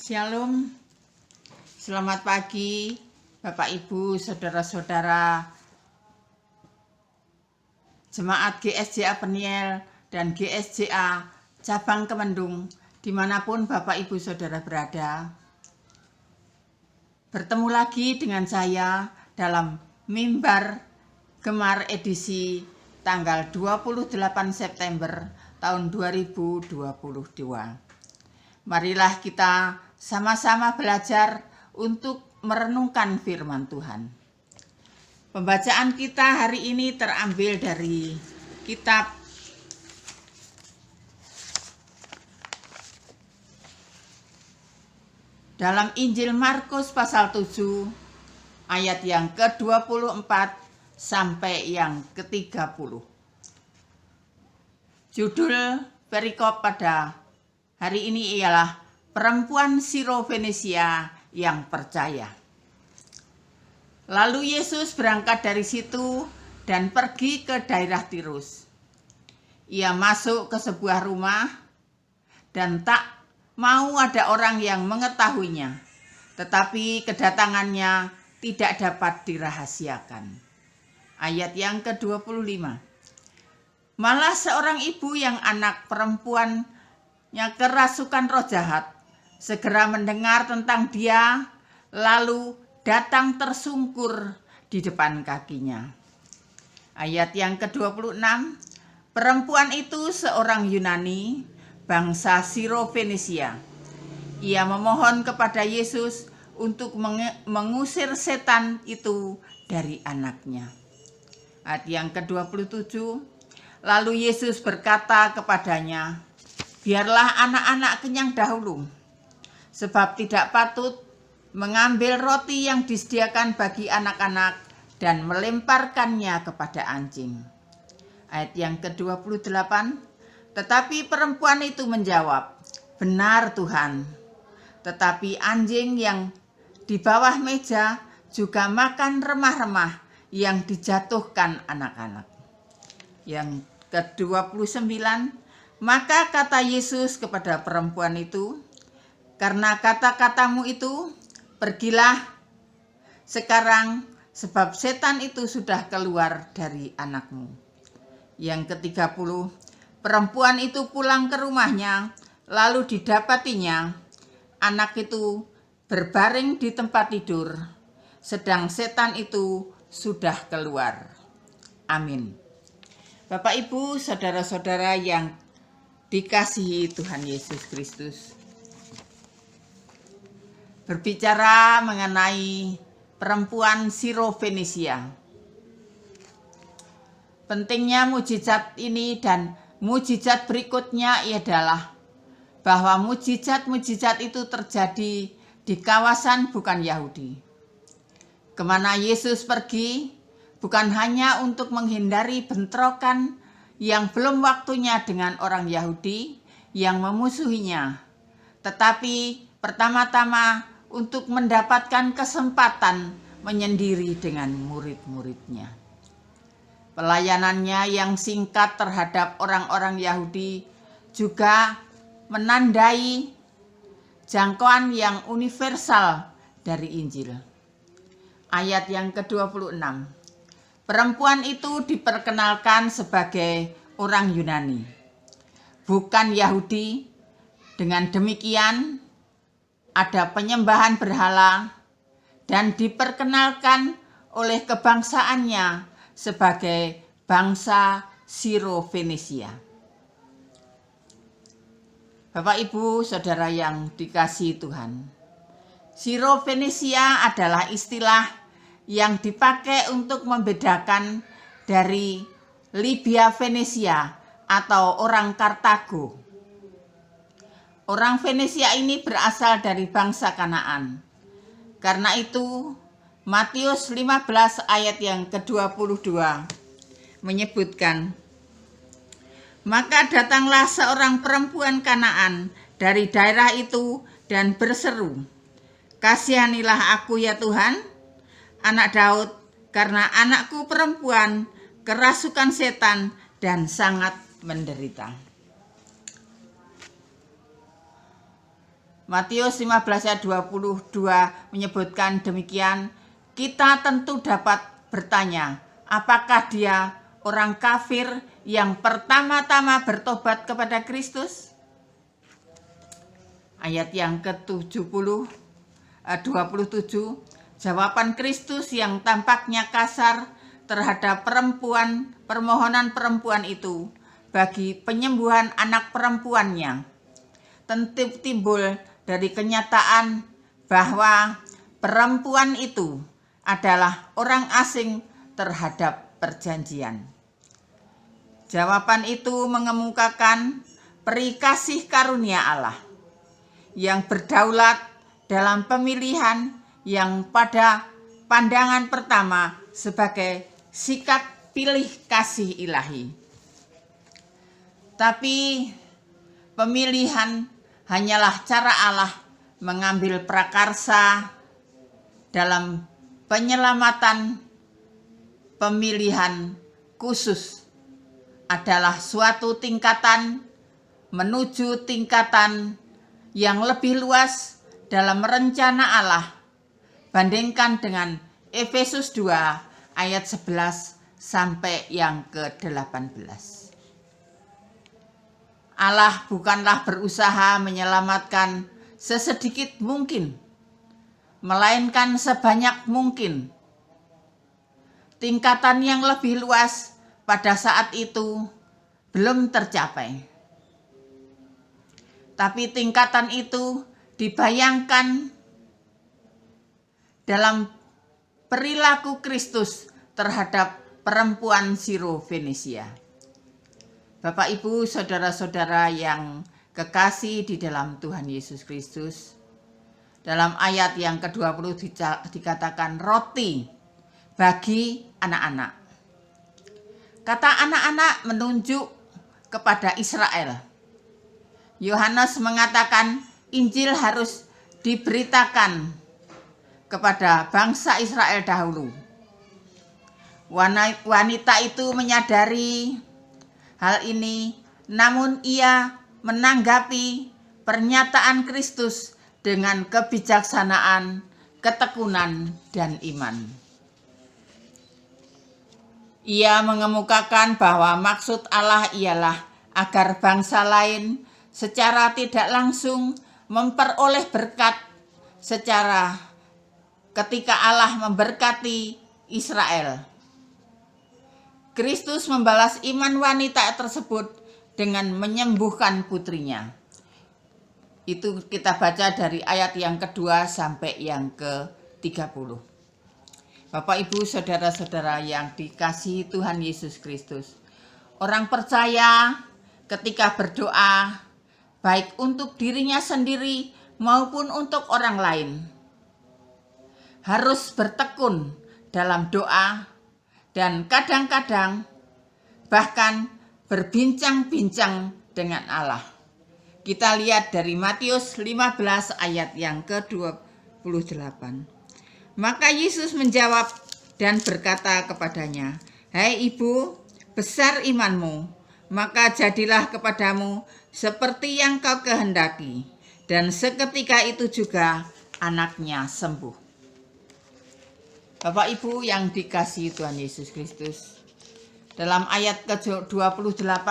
Shalom, selamat pagi Bapak Ibu, Saudara-saudara Jemaat GSJA Peniel dan GSJA Cabang Kemendung dimanapun Bapak Ibu Saudara berada. Bertemu lagi dengan saya dalam Mimbar Gemar edisi tanggal 28 September tahun 2022. Marilah kita sama-sama belajar untuk merenungkan firman Tuhan. Pembacaan kita hari ini terambil dari kitab dalam Injil Markus pasal 7 ayat yang ke-24 sampai yang ke-30. Judul perikop pada hari ini ialah perempuan Sirofenisia yang percaya. Lalu Yesus berangkat dari situ dan pergi ke daerah Tirus. Ia masuk ke sebuah rumah dan tak mau ada orang yang mengetahuinya, tetapi kedatangannya tidak dapat dirahasiakan. Ayat yang ke-25. Malah seorang ibu yang anak perempuannya kerasukan roh jahat segera mendengar tentang dia, lalu datang tersungkur di depan kakinya. Ayat yang ke-26, perempuan itu seorang Yunani, bangsa Sirofenisia. Ia memohon kepada Yesus untuk mengusir setan itu dari anaknya. Ayat yang ke-27, lalu Yesus berkata kepadanya, biarlah anak-anak kenyang dahulu, sebab tidak patut mengambil roti yang disediakan bagi anak-anak dan melemparkannya kepada anjing. Ayat yang ke-28, tetapi perempuan itu menjawab, benar Tuhan, tetapi anjing yang di bawah meja juga makan remah-remah yang dijatuhkan anak-anak. Yang ke-29, maka kata Yesus kepada perempuan itu, karena kata-katamu itu, pergilah sekarang sebab setan itu sudah keluar dari anakmu. Yang ke-30, perempuan itu pulang ke rumahnya, lalu didapatinya anak itu berbaring di tempat tidur, sedang setan itu sudah keluar. Amin. Bapak Ibu, saudara-saudara yang dikasihi Tuhan Yesus Kristus. Berbicara mengenai perempuan Sirofenisia. Pentingnya mujizat ini dan mujizat berikutnya adalah bahwa mujizat-mujizat itu terjadi di kawasan bukan Yahudi. Kemana Yesus pergi bukan hanya untuk menghindari bentrokan yang belum waktunya dengan orang Yahudi yang memusuhinya, tetapi pertama-tama untuk mendapatkan kesempatan menyendiri dengan murid-muridnya. Pelayanannya yang singkat terhadap orang-orang Yahudi juga menandai jangkauan yang universal dari Injil. Ayat yang ke-26. Perempuan itu diperkenalkan sebagai orang Yunani, bukan Yahudi. Dengan demikian, ada penyembahan berhala dan diperkenalkan oleh kebangsaannya sebagai bangsa Sirofenisia. Bapak Ibu Saudara yang dikasihi Tuhan, Sirofenisia adalah istilah yang dipakai untuk membedakan dari Libya Venesia atau orang Kartago. Orang Venesia ini berasal dari bangsa Kanaan. Karena itu, Matius 15 ayat yang ke-22 menyebutkan, maka datanglah seorang perempuan Kanaan dari daerah itu dan berseru, kasihanilah aku ya Tuhan, anak Daud, karena anakku perempuan kerasukan setan dan sangat menderita. Matius 15 ayat 22 menyebutkan demikian, kita tentu dapat bertanya, apakah dia orang kafir yang pertama-tama bertobat kepada Kristus? Ayat yang ke-27, jawaban Kristus yang tampaknya kasar terhadap permohonan perempuan itu bagi penyembuhan anak perempuannya tentu timbul dari kenyataan bahwa perempuan itu adalah orang asing terhadap perjanjian. Jawaban itu mengemukakan peri kasih karunia Allah yang berdaulat dalam pemilihan yang pada pandangan pertama sebagai sikap pilih kasih ilahi. Tapi pemilihan hanyalah cara Allah mengambil prakarsa dalam penyelamatan. Pemilihan khusus adalah suatu tingkatan menuju tingkatan yang lebih luas dalam rencana Allah. Bandingkan dengan Efesus 2 ayat 11 sampai yang ke-18. Allah bukanlah berusaha menyelamatkan sesedikit mungkin, melainkan sebanyak mungkin. Tingkatan yang lebih luas pada saat itu belum tercapai. Tapi tingkatan itu dibayangkan dalam perilaku Kristus terhadap perempuan Siro-Fenisia. Bapak, Ibu, saudara-saudara yang kekasih di dalam Tuhan Yesus Kristus, dalam ayat yang ke-20 dikatakan roti bagi anak-anak. Kata anak-anak menunjuk kepada Israel. Yohanes mengatakan Injil harus diberitakan kepada bangsa Israel dahulu. Wanita itu menyadari hal ini, namun ia menanggapi pernyataan Kristus dengan kebijaksanaan, ketekunan, dan iman. Ia mengemukakan bahwa maksud Allah ialah agar bangsa lain secara tidak langsung memperoleh berkat secara ketika Allah memberkati Israel. Kristus membalas iman wanita tersebut dengan menyembuhkan putrinya. Itu kita baca dari ayat yang kedua sampai yang ke-30. Bapak, Ibu, saudara-saudara yang dikasihi Tuhan Yesus Kristus, orang percaya ketika berdoa, baik untuk dirinya sendiri maupun untuk orang lain, harus bertekun dalam doa dan kadang-kadang bahkan berbincang-bincang dengan Allah. Kita lihat dari Matius 15 ayat yang ke-28. Maka Yesus menjawab dan berkata kepadanya, "Hai ibu, besar imanmu, maka jadilah kepadamu seperti yang kau kehendaki." Dan seketika itu juga anaknya sembuh. Bapak, Ibu yang dikasihi Tuhan Yesus Kristus, dalam ayat ke-28,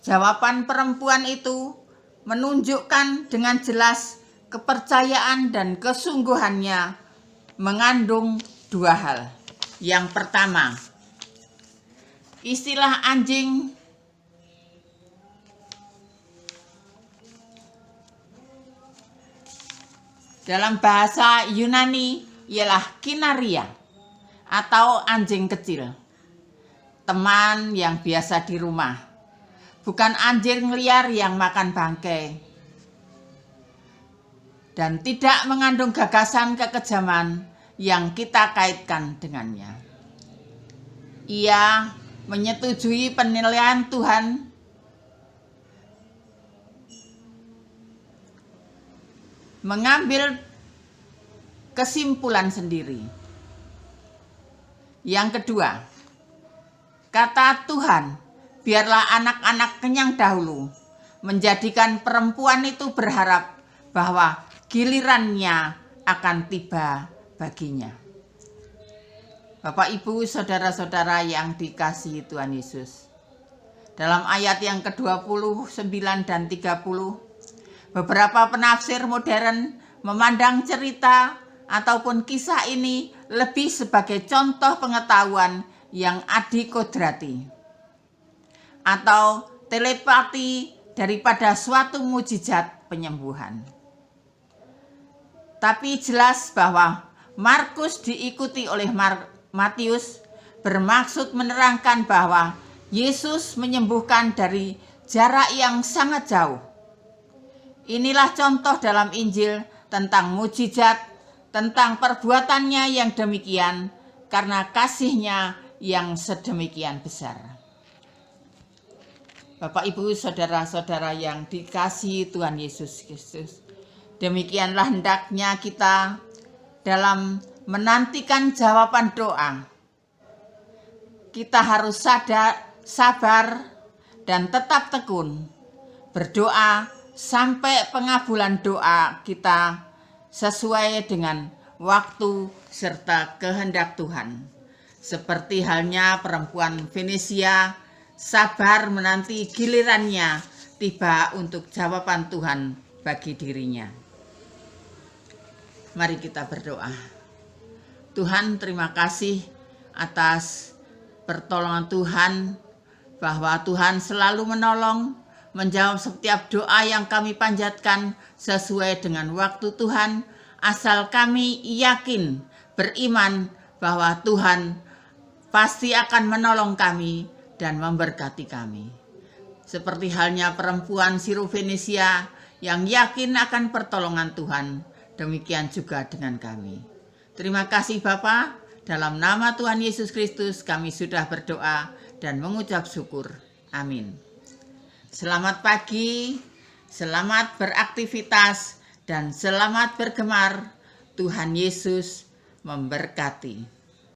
jawaban perempuan itu menunjukkan dengan jelas kepercayaan dan kesungguhannya mengandung dua hal. Yang pertama, istilah anjing dalam bahasa Yunani ialah kinaria atau anjing kecil, teman yang biasa di rumah, bukan anjing liar yang makan bangkai, dan tidak mengandung gagasan kekejaman yang kita kaitkan dengannya. Ia menyetujui penilaian Tuhan mengambil kesimpulan sendiri. Yang kedua, kata Tuhan, biarlah anak-anak kenyang dahulu, menjadikan perempuan itu berharap bahwa gilirannya akan tiba baginya. Bapak, Ibu, saudara-saudara yang dikasihi Tuhan Yesus, dalam ayat yang ke-29 dan 30, beberapa penafsir modern memandang cerita ataupun kisah ini lebih sebagai contoh pengetahuan yang adikodrati atau telepati daripada suatu mujizat penyembuhan. Tapi jelas bahwa Markus diikuti oleh Matius bermaksud menerangkan bahwa Yesus menyembuhkan dari jarak yang sangat jauh. Inilah contoh dalam Injil tentang mujizat, tentang perbuatannya yang demikian, karena kasih-Nya yang sedemikian besar. Bapak, Ibu, saudara-saudara yang dikasihi Tuhan Yesus Kristus, demikianlah hendaknya kita dalam menantikan jawaban doa. Kita harus sabar dan tetap tekun berdoa sampai pengabulan doa kita sesuai dengan waktu serta kehendak Tuhan. Seperti halnya perempuan Fenisia sabar menanti gilirannya tiba untuk jawaban Tuhan bagi dirinya. Mari kita berdoa. Tuhan, terima kasih atas pertolongan Tuhan, bahwa Tuhan selalu menolong, menjawab setiap doa yang kami panjatkan sesuai dengan waktu Tuhan, asal kami yakin, beriman bahwa Tuhan pasti akan menolong kami dan memberkati kami. Seperti halnya perempuan Sirofenisia yang yakin akan pertolongan Tuhan, demikian juga dengan kami. Terima kasih Bapa, dalam nama Tuhan Yesus Kristus kami sudah berdoa dan mengucap syukur. Amin. Selamat pagi, selamat beraktivitas, dan selamat bergemar. Tuhan Yesus memberkati.